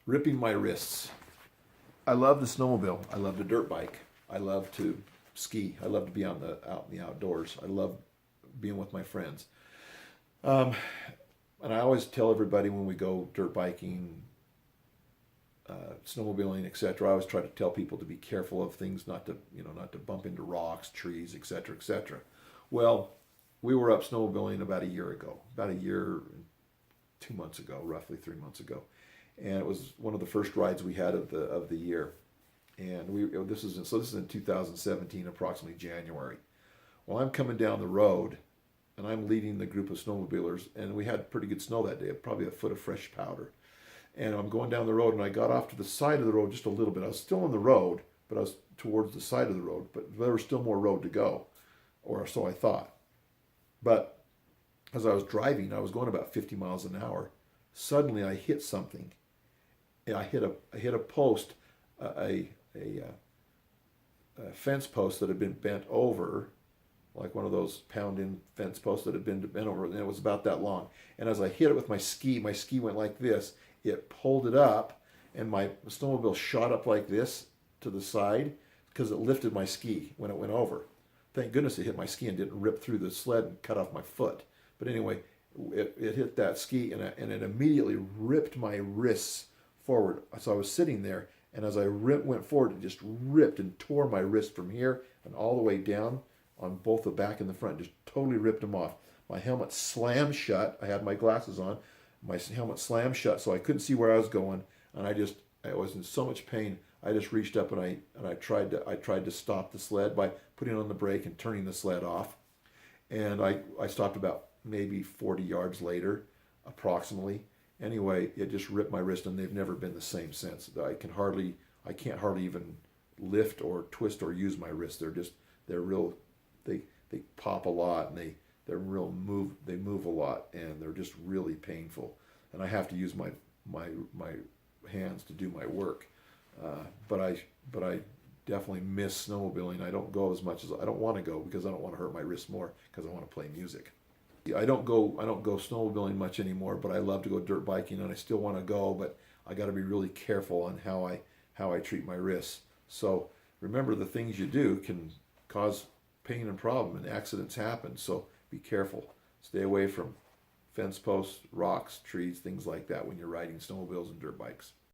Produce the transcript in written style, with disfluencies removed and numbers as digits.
Ripping my wrists. I love the snowmobile. I love the dirt bike. I love to ski. I love to be out in the outdoors. I love being with my friends. Um, and I always tell everybody when we go dirt biking, snowmobiling, etc. I always try to tell people to be careful of things, not to bump into rocks, trees, etc., etc. Well, we were up snowmobiling about a year ago, about a year, 2 months ago, roughly 3 months ago, and it was one of the first rides we had of the year. And this is in 2017, approximately January. Well, I'm coming down the road, and I'm leading the group of snowmobilers, and we had pretty good snow that day, probably a foot of fresh powder. And I'm going down the road, and I got off to the side of the road just a little bit. I was still on the road, but I was towards the side of the road, but there was still more road to go, or so I thought. But as I was driving, I was going about 50 miles an hour. Suddenly, I hit something. And I hit a post, a fence post that had been bent over, like one of those pound-in fence posts that had been bent over, and it was about that long. And as I hit it with my ski went like this. It pulled it up, and my snowmobile shot up like this to the side because it lifted my ski when it went over. Thank goodness it hit my ski and didn't rip through the sled and cut off my foot. But anyway, it hit that ski, and it immediately ripped my wrists forward. So I was sitting there, and as I went forward, it just ripped and tore my wrist from here and all the way down on both the back and the front. Just totally ripped them off. My helmet slammed shut. I had my glasses on. My helmet slammed shut, so I couldn't see where I was going, and I was in so much pain. I just reached up and I tried to stop the sled by putting on the brake and turning the sled off, and I stopped about maybe 40 yards later, approximately. Anyway, it just ripped my wrist, and they've never been the same since. I can't hardly even lift or twist or use my wrists. They're real. They pop a lot, and they move a lot, and they're just really painful. And I have to use my hands to do my work. But I definitely miss snowmobiling. I don't go as much as I don't want to go because I don't want to hurt my wrists more because I want to play music. I don't go snowmobiling much anymore, but I love to go dirt biking, and I still want to go, but I got to be really careful on how I treat my wrists. So remember, the things you do can cause pain and problem, and accidents happen. So be careful. Stay away from fence posts, rocks, trees, things like that when you're riding snowmobiles and dirt bikes.